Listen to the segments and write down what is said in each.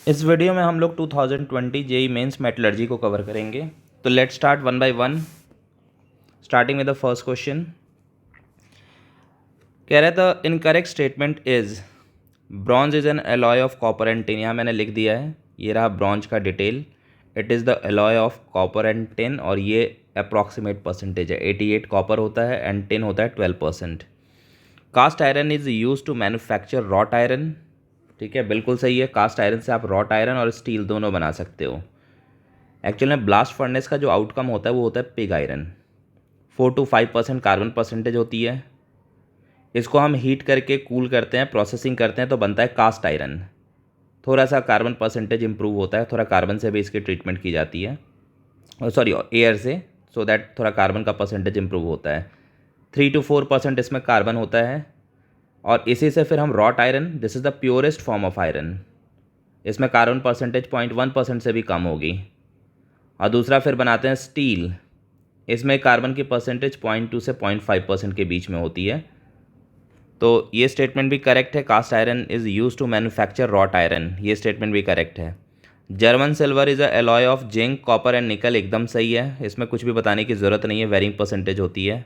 इस वीडियो में हम लोग 2020 जेई मेंस मेटलर्जी को कवर करेंगे। तो let's start one by one, starting with the first question. कह रहा था incorrect statement is bronze is an alloy of copper and tin. यहाँ मैंने लिख दिया है, ये रहा ब्रॉन्ज का detail. It is the alloy of copper and tin, और ये अप्रॉक्सीमेट परसेंटेज है। 88 कॉपर होता है एंड टिन होता है 12%। Cast iron is use to manufacture wrought iron. ठीक है, बिल्कुल सही है। कास्ट आयरन से आप रॉट आयरन और स्टील दोनों बना सकते हो। एक्चुअल में ब्लास्ट फर्नेस का जो आउटकम होता है वो होता है pig iron. 4 to 5% carbon percentage होती है। इसको हम हीट करके कूल करते हैं, प्रोसेसिंग करते हैं, तो बनता है कास्ट आयरन। थोड़ा सा कार्बन परसेंटेज इंप्रूव होता है, थोड़ा कार्बन से भी इसकी ट्रीटमेंट की जाती है, सॉरी एयर से, सो दैट थोड़ा कार्बन का परसेंटेज इंप्रूव होता है। 3 to 4% इसमें कार्बन होता है, और इसी से फिर हम wrought iron, this is the purest form of iron, इसमें कार्बन परसेंटेज 0.1% से भी कम होगी। और दूसरा फिर बनाते हैं स्टील। इसमें कार्बन की परसेंटेज 0.2 से 0.5% के बीच में होती है। तो ये स्टेटमेंट भी करेक्ट है। Cast iron is use to manufacture wrought iron, ये स्टेटमेंट भी करेक्ट है। German silver is a alloy of zinc, copper and nickel, एकदम सही है। इसमें कुछ भी बताने की ज़रूरत नहीं है, वेरिंग परसेंटेज होती है।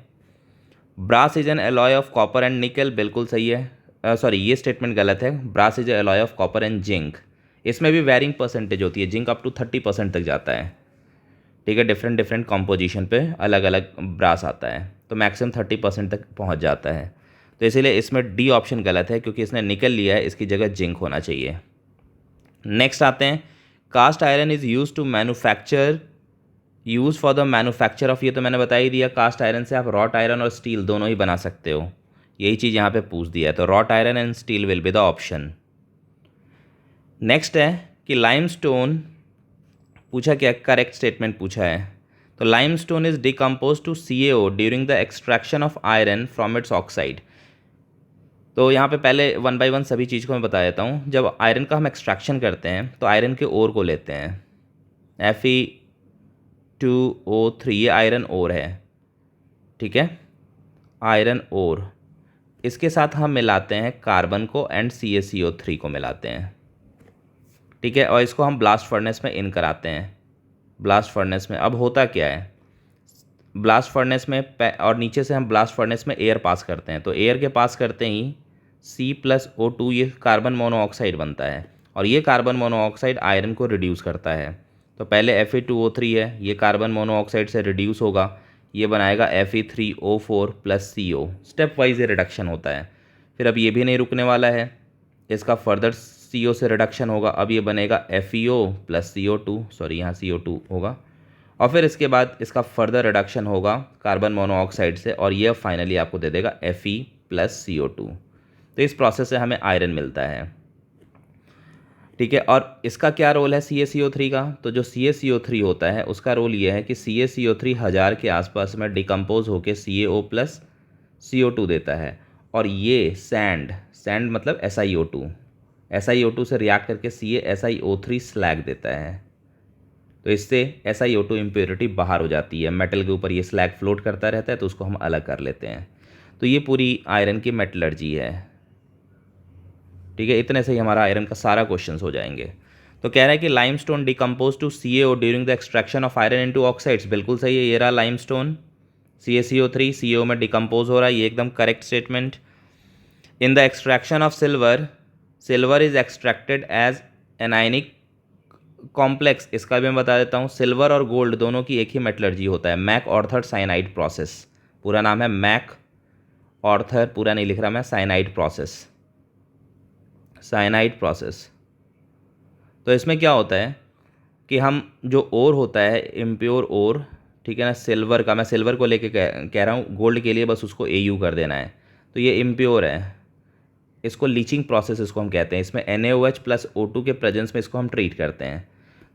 Brass is an alloy of copper and nickel, बिल्कुल सही है। सॉरी, ये स्टेटमेंट गलत है। Brass is alloy of copper and zinc, इसमें भी वेरिंग परसेंटेज होती है। जिंक अप टू 30% तक जाता है। ठीक है, डिफरेंट डिफरेंट कॉम्पोजिशन पे अलग अलग ब्रास आता है, तो मैक्सिमम 30% तक पहुंच जाता है। तो इसीलिए इसमें डी ऑप्शन गलत है, क्योंकि इसने निकल लिया है, इसकी जगह जिंक होना चाहिए। नेक्स्ट आते हैं, cast iron is use to manufacture, use for the manufacture of, ये तो मैंने बता ही दिया। कास्ट आयरन से आप रॉट आयरन और स्टील दोनों ही बना सकते हो, यही चीज़ यहाँ पे पूछ दिया है। तो wrought iron and steel will be the option. Next है कि लाइमस्टोन पूछा, क्या करेक्ट स्टेटमेंट पूछा है। तो limestone is decompose to CaO during the extraction of iron from its oxide. तो यहाँ पे पहले वन बाय वन सभी चीज़ को मैं बता देता हूँ। जब आयरन का हम एक्सट्रैक्शन करते हैं तो आयरन के ओर को लेते हैं, Fe2O3, ये आयरन ओर है। ठीक है, आयरन ओर, इसके साथ हम मिलाते हैं कार्बन को एंड CaCO3 को मिलाते हैं। ठीक है, और इसको हम ब्लास्ट फर्नेस में इन कराते हैं। ब्लास्ट फर्नेस में अब होता क्या है, ब्लास्ट फर्नेस में और नीचे से हम ब्लास्ट फर्नेस में एयर पास करते हैं। तो एयर के पास करते ही C+O2, ये कार्बन मोनोऑक्साइड बनता है, और ये कार्बन मोनोऑक्साइड आयरन को रिड्यूस करता है। तो पहले Fe2O3 है, ये कार्बन मोनोऑक्साइड से रिड्यूस होगा, ये बनाएगा Fe3O4 + CO। स्टेप वाइज ये रिडक्शन होता है। फिर अब ये भी नहीं रुकने वाला है, इसका फर्दर CO से रिडक्शन होगा। अब ये बनेगा FeO + CO2, सॉरी यहाँ CO2 होगा, और फिर इसके बाद इसका फर्दर रिडक्शन होगा कार्बन मोनोऑक्साइड से, और ये फाइनली आपको दे देगा Fe + CO2। तो इस प्रोसेस से हमें आयरन मिलता है। ठीक है, और इसका क्या रोल है CaCO3 का। तो जो CaCO3 होता है उसका रोल ये है कि CaCO3 1000 के आसपास में डिकम्पोज होकर CaO + CO2 देता है, और ये सैंड मतलब SiO2 से रिएक्ट करके CaSiO3 स्लैग देता है। तो इससे SiO2 इम्प्योरिटी बाहर हो जाती है। मेटल के ऊपर ये स्लैग फ्लोट करता रहता है, तो उसको हम अलग कर लेते हैं। तो ये पूरी आयरन की मेटलर्जी है। ठीक है, इतने से ही हमारा आयरन का सारा क्वेश्चंस हो जाएंगे। तो कह रहा है कि limestone decompose to CaO during the extraction of iron into oxides, बिल्कुल सही है। ये रहा लाइमस्टोन, CaCO3 CO में डिकम्पोज हो रहा है, ये एकदम correct statement. In the extraction of silver, silver is extracted as anionic complex, इसका भी मैं बता देता हूँ। सिल्वर और गोल्ड दोनों की एक ही मेटलर्जी होता है, मैक ऑर्थर साइनाइड प्रोसेस। पूरा नाम है मैक ऑर्थर, पूरा नहीं लिख रहा मैं, साइनाइड प्रोसेस। तो इसमें क्या होता है कि हम जो ओर होता है, इम्प्योर ओर, ठीक है ना, सिल्वर का, मैं सिल्वर को लेके कह रहा हूँ, गोल्ड के लिए बस उसको AU कर देना है। तो ये इम्प्योर है, इसको लीचिंग प्रोसेस इसको हम कहते हैं। इसमें NaOH + O2 के प्रेजेंस में इसको हम ट्रीट करते हैं।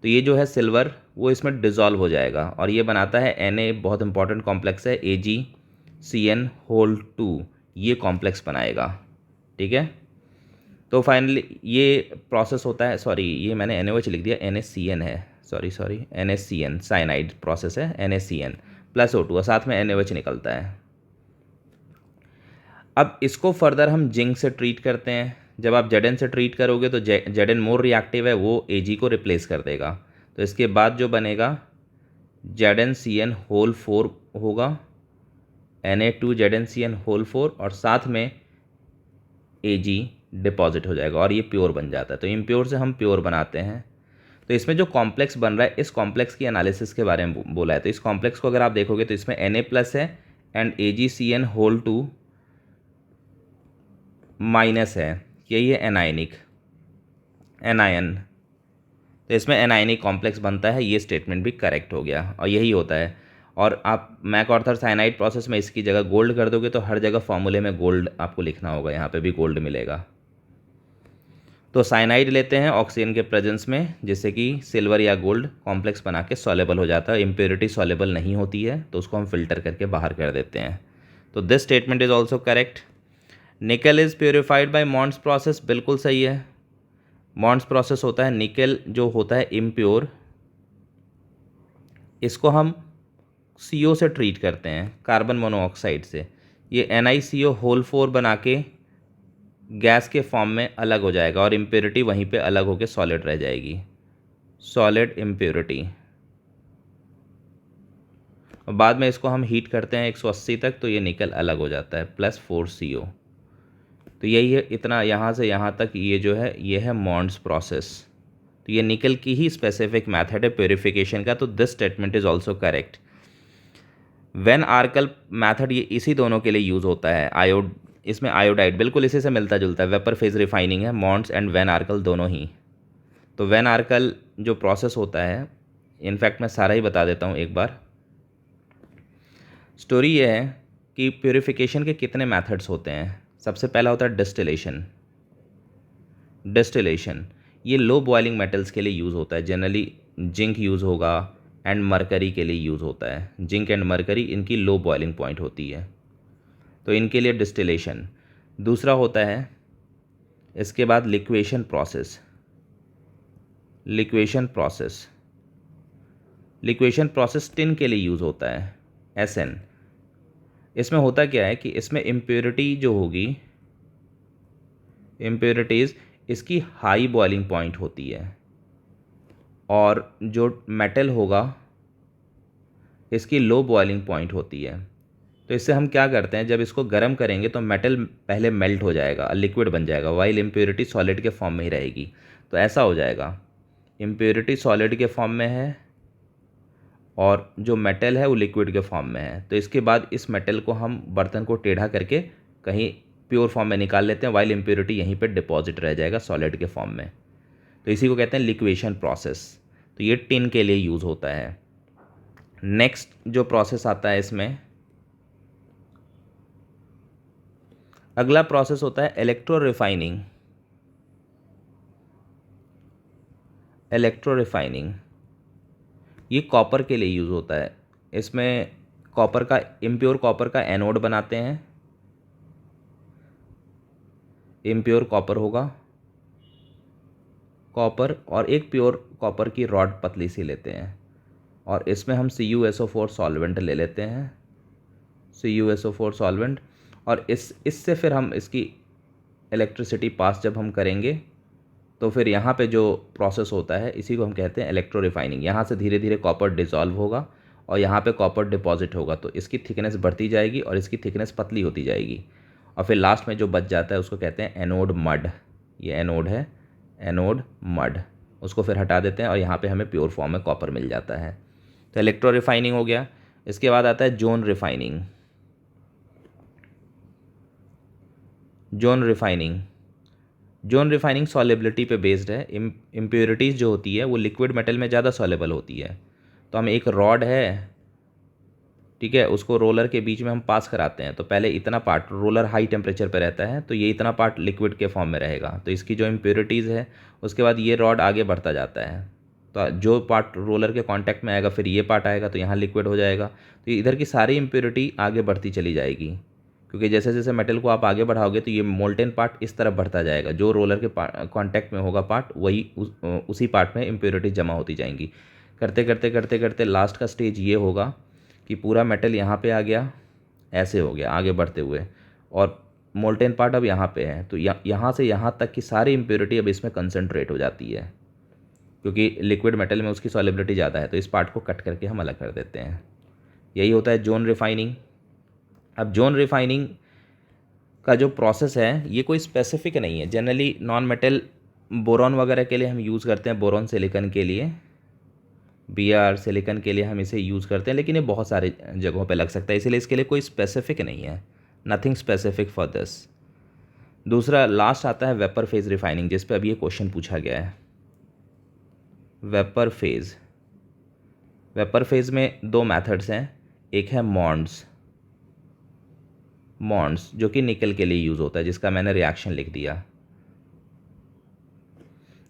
तो ये जो है सिल्वर, वो इसमें डिज़ोल्व हो जाएगा, और ये बनाता है Na, बहुत इंपॉर्टेंट कॉम्प्लेक्स है, AgCN2, ये कॉम्प्लेक्स बनाएगा। ठीक है, तो फाइनली ये प्रोसेस होता है, सॉरी ये मैंने NaOH लिख दिया, NaCN है, सॉरी NaCN साइनाइड प्रोसेस है, NaCN + O2 और साथ में NaOH निकलता है। अब इसको फर्दर हम जिंक से ट्रीट करते हैं। जब आप जेड एन से ट्रीट करोगे तो जेड एन मोर रिएक्टिव है, वो ए जी को रिप्लेस कर देगा। तो इसके बाद जो बनेगा Z N C N whole 4 होगा, Na2ZnCN होल 4, और साथ में Ag डिपॉजिट हो जाएगा और ये प्योर बन जाता है। तो इम्प्योर से हम प्योर बनाते हैं। तो इसमें जो कॉम्प्लेक्स बन रहा है, इस कॉम्प्लेक्स की एनालिसिस के बारे में बोला है। तो इस कॉम्प्लेक्स को अगर आप देखोगे तो इसमें Na+ है एंड AgCN होल 2 माइनस है, यही है एनायनिक, एनायन। तो इसमें एनायनिक कॉम्प्लेक्स बनता है, ये स्टेटमेंट भी करेक्ट हो गया और यही होता है। और आप मैकआर्थर साइनाइड प्रोसेस में इसकी जगह गोल्ड कर दोगे तो हर जगह फॉर्मूले में गोल्ड आपको लिखना होगा, यहाँ पे भी गोल्ड मिलेगा। तो साइनाइड लेते हैं ऑक्सीजन के प्रेजेंस में, जिससे कि सिल्वर या गोल्ड कॉम्प्लेक्स बना के सॉलेबल हो जाता है। इम्प्योरिटी सॉलेबल नहीं होती है तो उसको हम फिल्टर करके बाहर कर देते हैं। तो this statement is also correct. निकल इज़ प्योरीफाइड बाय मॉन्ड्स प्रोसेस, बिल्कुल सही है। मॉन्ड्स प्रोसेस होता है, निकल जो होता है इम्प्योर, इसको हम CO से ट्रीट करते हैं, कार्बन मोनोऑक्साइड से। ये NiCO होल 4 बना के गैस के फॉर्म में अलग हो जाएगा और इम्प्योरिटी वहीं पे अलग होकर सॉलिड रह जाएगी, सॉलिड इम्प्योरिटी। और बाद में इसको हम हीट करते हैं 180 तक, तो ये निकल अलग हो जाता है +4CO। तो यही है, इतना यहाँ से यहाँ तक ये जो है ये है मॉन्ड्स प्रोसेस। तो ये निकल की ही स्पेसिफिक मेथड है प्योरीफिकेशन का। तो this statement is also correct. Van Arkel method ये इसी दोनों के लिए यूज़ होता है। आयोड, इसमें आयोडाइड बिल्कुल इसी से मिलता जुलता है, वेपर फेज रिफाइनिंग है, मॉन्ड्स एंड वेन आर्कल दोनों ही। तो वेन आर्कल जो प्रोसेस होता है, इनफैक्ट मैं सारा ही बता देता हूँ एक बार। स्टोरी ये है कि प्योरीफिकेशन के कितने मेथड्स होते हैं। सबसे पहला होता है डिस्टिलेशन। डिस्टिलेशन ये लो बॉइलिंग मेटल्स के लिए यूज़ होता है, जनरली जिंक यूज़ होगा एंड मरकरी के लिए यूज़ होता है। जिंक एंड मरकरी इनकी लो बॉइलिंग पॉइंट होती है, तो इनके लिए डिस्टिलेशन। दूसरा होता है इसके बाद liquation process. Liquation process, liquation process tin के लिए यूज़ होता है, SN। इसमें होता क्या है कि इसमें इम्प्योरिटी जो होगी, इम्प्योरिटीज़ इसकी हाई बॉइलिंग पॉइंट होती है और जो मेटल होगा इसकी लो बॉइलिंग पॉइंट होती है। तो इससे हम क्या करते हैं, जब इसको गर्म करेंगे तो मेटल पहले मेल्ट हो जाएगा, लिक्विड बन जाएगा, वाइल इम्प्योरिटी सॉलिड के फॉर्म में ही रहेगी। तो ऐसा हो जाएगा, इम्प्योरिटी सॉलिड के फॉर्म में है और जो मेटल है वो लिक्विड के फॉर्म में है। तो इसके बाद इस मेटल को हम बर्तन को टेढ़ा करके कहीं प्योर फॉर्म में निकाल लेते हैं, वाइल इम्प्योरिटी यहीं पे डिपॉजिट रह जाएगा सॉलिड के फॉर्म में। तो इसी को कहते हैं लिक्वेशन प्रोसेस। तो ये टिन के लिए यूज़ होता है। नेक्स्ट जो प्रोसेस आता है इसमें, अगला प्रोसेस होता है इलेक्ट्रो रिफाइनिंग। इलेक्ट्रो रिफाइनिंग ये कॉपर के लिए यूज़ होता है। इसमें कॉपर का, इम्प्योर कॉपर का एनोड बनाते हैं। इम्प्योर कॉपर होगा, कॉपर और एक प्योर कॉपर की रॉड पतली सी लेते हैं और इसमें हम CuSO4 सॉल्वेंट ले लेते हैं, CuSO4 सॉल्वेंट। और इससे फिर हम इसकी इलेक्ट्रिसिटी पास जब हम करेंगे तो फिर यहाँ पे जो प्रोसेस होता है इसी को हम कहते हैं इलेक्ट्रो रिफाइनिंग। यहाँ से धीरे धीरे कॉपर डिसॉल्व होगा और यहाँ पे कॉपर डिपॉजिट होगा, तो इसकी थिकनेस बढ़ती जाएगी और इसकी थिकनेस पतली होती जाएगी और फिर लास्ट में जो बच जाता है उसको कहते हैं एनोड मड। ये एनोड है, एनोड मड। उसको फिर हटा देते हैं और यहाँ पे हमें प्योर फॉर्म में कॉपर मिल जाता है। तो इलेक्ट्रो रिफाइनिंग हो गया। इसके बाद आता है zone refining. Zone refining, zone refining solubility पे बेस्ड है। इम्प्योरिटीज़ जो होती है वो लिक्विड मेटल में ज़्यादा सॉलेबल होती है। तो हम एक रॉड है, ठीक है, उसको रोलर के बीच में हम पास कराते हैं। तो पहले इतना पार्ट, रोलर हाई टेम्परेचर पे रहता है तो ये इतना पार्ट लिक्विड के फॉर्म में रहेगा, तो इसकी जो इम्प्योरिटीज़ है उसके बाद ये रॉड आगे बढ़ता जाता है। तो जो पार्ट रोलर के कांटेक्ट में आएगा फिर ये पार्ट आएगा तो यहाँ लिक्विड हो जाएगा। तो इधर की सारी इम्प्योरिटी आगे बढ़ती चली जाएगी, क्योंकि जैसे जैसे मेटल को आप आगे बढ़ाओगे तो ये मोल्टेन पार्ट इस तरफ बढ़ता जाएगा। जो रोलर के कांटेक्ट में होगा पार्ट, वही उसी पार्ट में इम्प्योरिटी जमा होती जाएंगी। करते करते करते करते लास्ट का स्टेज ये होगा कि पूरा मेटल यहाँ पे आ गया, ऐसे हो गया आगे बढ़ते हुए, और मोल्टेन पार्ट अब यहाँ पे है, तो यहाँ से यहाँ तक की सारी इम्प्योरिटी अब इसमें कंसनट्रेट हो जाती है, क्योंकि लिक्विड मेटल में उसकी सॉलिबिलिटी ज़्यादा है, तो इस पार्ट को कट करके हम अलग कर देते हैं। यही होता है जोन रिफाइनिंग। अब जोन रिफाइनिंग का जो प्रोसेस है ये कोई स्पेसिफिक नहीं है, जनरली नॉन मेटल बोरॉन वगैरह के लिए हम यूज़ करते हैं, बोरॉन सिलिकन के लिए, Br सिलिकन के लिए हम इसे यूज़ करते हैं, लेकिन ये बहुत सारे जगहों पे लग सकता है, इसीलिए इसके लिए कोई स्पेसिफिक नहीं है, नथिंग स्पेसिफिक फॉर दिस। दूसरा लास्ट आता है वेपर फेज रिफाइनिंग, जिस पे अभी ये क्वेश्चन पूछा गया है। वेपर फेज, वेपर फेज में दो मेथड्स हैं, एक है मॉन्ड्स जो कि निकल के लिए यूज़ होता है, जिसका मैंने रिएक्शन लिख दिया।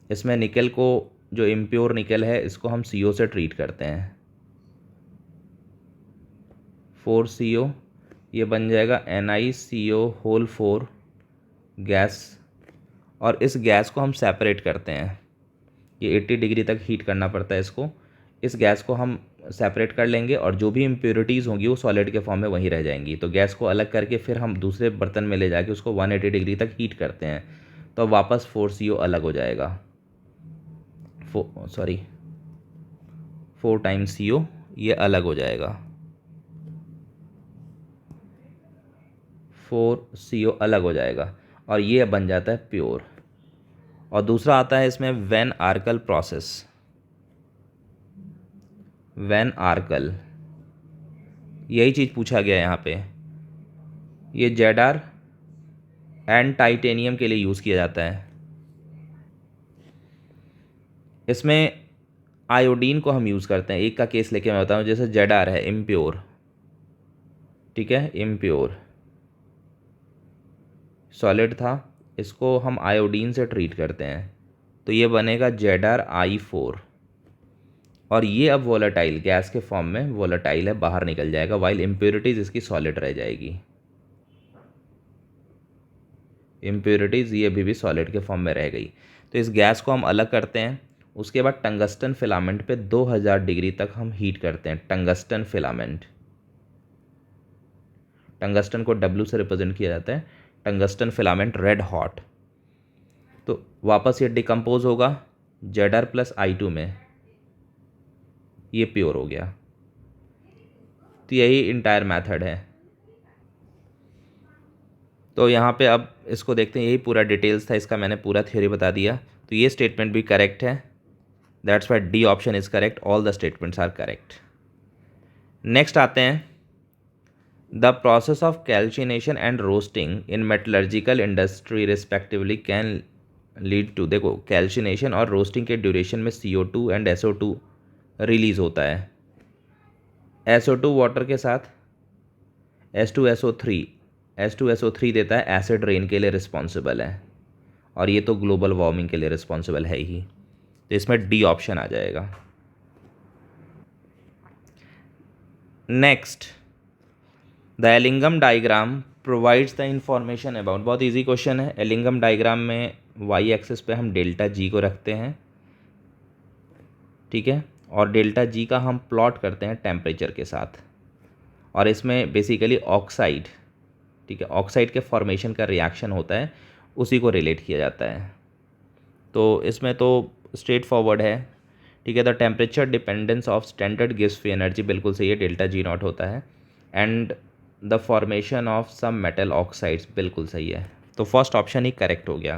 इसमें निकल को, जो इम्प्योर निकल है, इसको हम CO से ट्रीट करते हैं, 4CO, ये बन जाएगा NiCO4 गैस, और इस गैस को हम सेपरेट करते हैं, ये 80 डिग्री तक हीट करना पड़ता है इसको। इस गैस को हम सेपरेट कर लेंगे और जो भी इम्प्योरिटीज़ होंगी वो सॉलिड के फॉर्म में वहीं रह जाएंगी। तो गैस को अलग करके फिर हम दूसरे बर्तन में ले जाके उसको 180 डिग्री तक हीट करते हैं, तो वापस 4CO अलग हो जाएगा, 4 टाइम्स CO ये अलग हो जाएगा, 4CO अलग हो जाएगा, और ये बन जाता है प्योर। और दूसरा आता है इसमें वैन आर्कल प्रोसेस। वैन आर्कल, यही चीज़ पूछा गया है यहाँ पे। ये Zr एंड टाइटेनियम के लिए यूज़ किया जाता है। इसमें आयोडीन को हम यूज़ करते हैं। एक का केस लेके मैं बताऊँ, जैसे Zr है इम्प्योर, ठीक है, इम्प्योर सॉलिड था, इसको हम आयोडीन से ट्रीट करते हैं, तो ये बनेगा ZrI4, और ये अब वोलेटाइल गैस के फॉर्म में वोलेटाइल है, बाहर निकल जाएगा, वाइल इम्प्योरिटीज़ इसकी सॉलिड रह जाएगी। इम्प्योरिटीज़ ये अभी भी सॉलिड के फॉर्म में रह गई। तो इस गैस को हम अलग करते हैं, उसके बाद टंगस्टन फिलामेंट पे 2000 डिग्री तक हम हीट करते हैं। टंगस्टन फिलामेंट, टंगस्टन को W से रिप्रेजेंट किया जाता है, टंगस्टन फिलामेंट रेड हॉट। तो वापस ये डिकम्पोज होगा Zr+I2 में, ये प्योर हो गया। तो यही इंटायर मेथड है। तो यहाँ पे अब इसको देखते हैं, यही पूरा डिटेल्स था इसका, मैंने पूरा थ्योरी बता दिया। तो ये स्टेटमेंट भी करेक्ट है, that's why D option is correct, all the statements are correct. Next आते हैं, the process of calcination and roasting in metallurgical industry respectively can lead to, देखो कैल्शिनेशन और रोस्टिंग के ड्यूरेशन में CO2 एंड SO2 रिलीज़ होता है। SO2 water के साथ H2SO3 देता है, एसिड रेन के लिए रिस्पॉन्सिबल है, और ये तो ग्लोबल वार्मिंग के लिए रिस्पॉन्सिबल है ही, तो इसमें D ऑप्शन आ जाएगा। Next, the Ellingham diagram provides the information about, बहुत इजी क्वेश्चन है। एलिंगम डायग्राम में वाई एक्सिस पे हम ΔG को रखते हैं, ठीक है, और ΔG का हम प्लॉट करते हैं टेम्परेचर के साथ, और इसमें बेसिकली ऑक्साइड, ठीक है, ऑक्साइड के फॉर्मेशन का रिएक्शन होता है, उसी को रिलेट किया जाता है। तो इसमें तो स्ट्रेट फॉरवर्ड है, ठीक है। The temperature dependence of standard गिव्स फ्री एनर्जी, बिल्कुल सही है, ΔG0 होता है। And the formation of some metal oxides, बिल्कुल सही है। तो फर्स्ट ऑप्शन ही करेक्ट हो गया,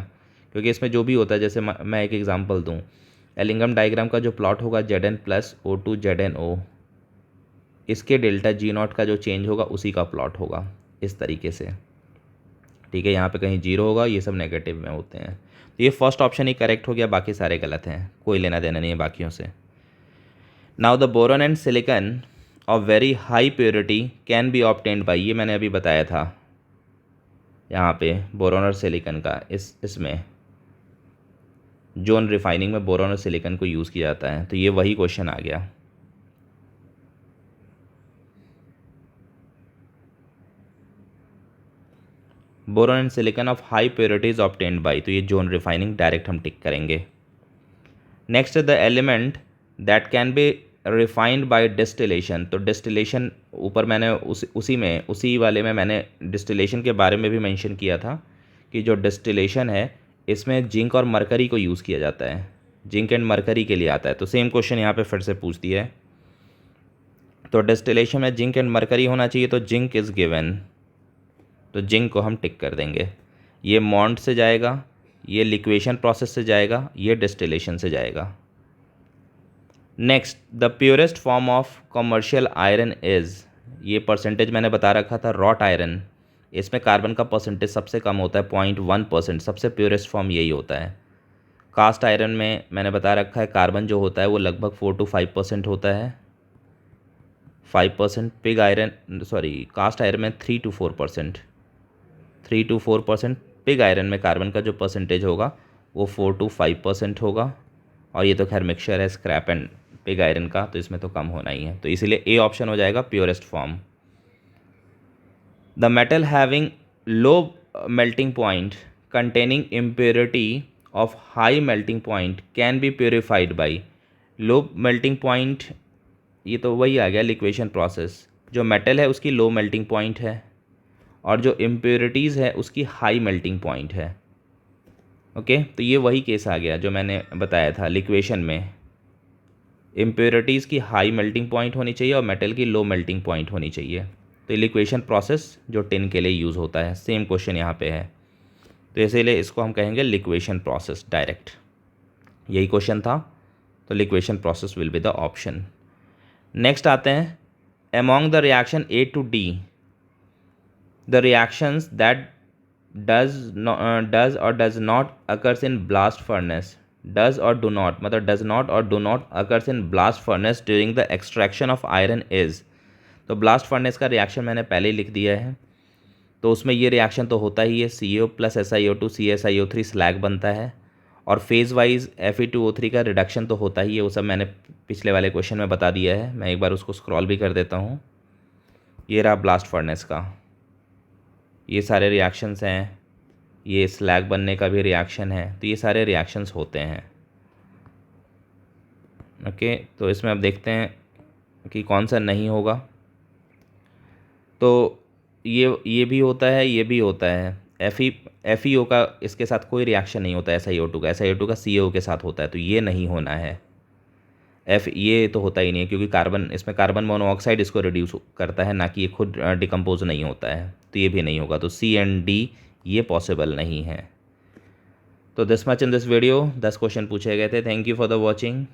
क्योंकि इसमें जो भी होता है, जैसे मैं एक एग्जांपल दूं, एलिंगम डायग्राम का जो प्लॉट होगा Zn+O2 ZnO, इसके ΔG0 का जो चेंज होगा उसी का प्लॉट होगा, इस तरीके से, ठीक है। यहाँ पे कहीं 0 होगा, ये सब नेगेटिव में होते हैं। तो ये फर्स्ट ऑप्शन ही करेक्ट हो गया, बाकी सारे गलत हैं, कोई लेना देना नहीं है बाकियों से। Now the boron and silicon of very high purity can be obtained by, ये मैंने अभी बताया था, यहाँ पे बोरॉन और सिलिकन का इसमें जोन रिफाइनिंग में बोरॉन और सिलिकन को यूज़ किया जाता है, तो ये वही क्वेश्चन आ गया। Boron and silicon of high purities obtained by, तो ये जोन रिफाइनिंग डायरेक्ट हम टिक करेंगे। Next the element that can be refined by distillation, तो डिस्टिलेशन ऊपर मैंने उसी वाले में मैंने डिस्टिलेशन के बारे में भी मेंशन किया था कि जो डिस्टिलेशन है इसमें जिंक और मरकरी को यूज़ किया जाता है, जिंक एंड मरकरी के लिए आता है। तो सेम क्वेश्चन यहाँ पे फिर से पूछ दिया है। तो डिस्टिलेशन में जिंक एंड मरकरी होना चाहिए, तो जिंक इज़ गिवन, तो जिंक को हम टिक कर देंगे। ये मॉन्ट से जाएगा, ये लिक्वेशन प्रोसेस से जाएगा, ये डिस्टिलेशन से जाएगा। Next, the purest form of commercial iron is, ये परसेंटेज मैंने बता रखा था रॉट आयरन, इसमें कार्बन का परसेंटेज सबसे कम होता है 0.1%, सबसे प्योरेस्ट फॉर्म यही होता है। कास्ट आयरन में मैंने बता रखा है कार्बन जो होता है वो लगभग 4 to 5% होता है, 5%। पिग आयरन कास्ट आयरन में 3 to 4%, 3 to 4%। पिग आयरन में कार्बन का जो परसेंटेज होगा वो 4 to 5% होगा। और ये तो खैर मिक्सचर है स्क्रैप एंड पिग आयरन का, तो इसमें तो कम होना ही है, तो इसीलिए ए ऑप्शन हो जाएगा purest form. The metal having low melting point containing impurity of high melting point can be purified by, low melting point, ये तो वही आ गया लिक्वेशन प्रोसेस। जो मेटल है उसकी लो मेल्टिंग पॉइंट है और जो इम्प्योरिटीज़ है उसकी हाई मेल्टिंग पॉइंट है। ओके, तो ये वही केस आ गया जो मैंने बताया था लिक्वेशन में, इम्प्योरिटीज़ की हाई मेल्टिंग पॉइंट होनी चाहिए और मेटल की लो मेल्टिंग पॉइंट होनी चाहिए। तो लिक्वेशन प्रोसेस जो टिन के लिए यूज़ होता है, सेम क्वेश्चन यहाँ पे है, तो इसीलिए इसको हम कहेंगे लिक्वेशन प्रोसेस डायरेक्ट, यही क्वेश्चन था, तो liquation process will be the option. Next आते हैं, among the reaction A to D the reactions that does or does not occurs in blast furnace, does or do not मतलब does not or do not occurs in blast furnace during the extraction of iron is, तो blast furnace का reaction मैंने पहले ही लिख दिया है, तो उसमें ये रिएक्शन तो होता ही है, CO + SiO2 CSiO3 स्लैग बनता है, और फेज़ वाइज Fe2O3 का रिडक्शन तो होता ही है, वो सब मैंने पिछले वाले क्वेश्चन में बता दिया है। मैं एक बार उसको स्क्रॉल भी कर देता हूँ। ये रहा ब्लास्ट फर्नेस का, ये सारे रिएक्शंस हैं, ये स्लैग बनने का भी रिएक्शन है, तो ये सारे रिएक्शंस होते हैं। ओके, तो इसमें अब देखते हैं कि कौन सा नहीं होगा। तो ये भी होता है, ये भी होता है। FeO का इसके साथ कोई रिएक्शन नहीं होता है, SiO2 का CO के साथ होता है, तो ये नहीं होना है। ये तो होता ही नहीं है क्योंकि कार्बन, इसमें कार्बन मोनोऑक्साइड इसको रिड्यूस करता है, ना कि ये खुद डिकम्पोज नहीं होता है, तो ये भी नहीं होगा। तो C and D ये पॉसिबल नहीं है। तो this much in this video, 10 question पूछे गए थे। Thank you for the watching.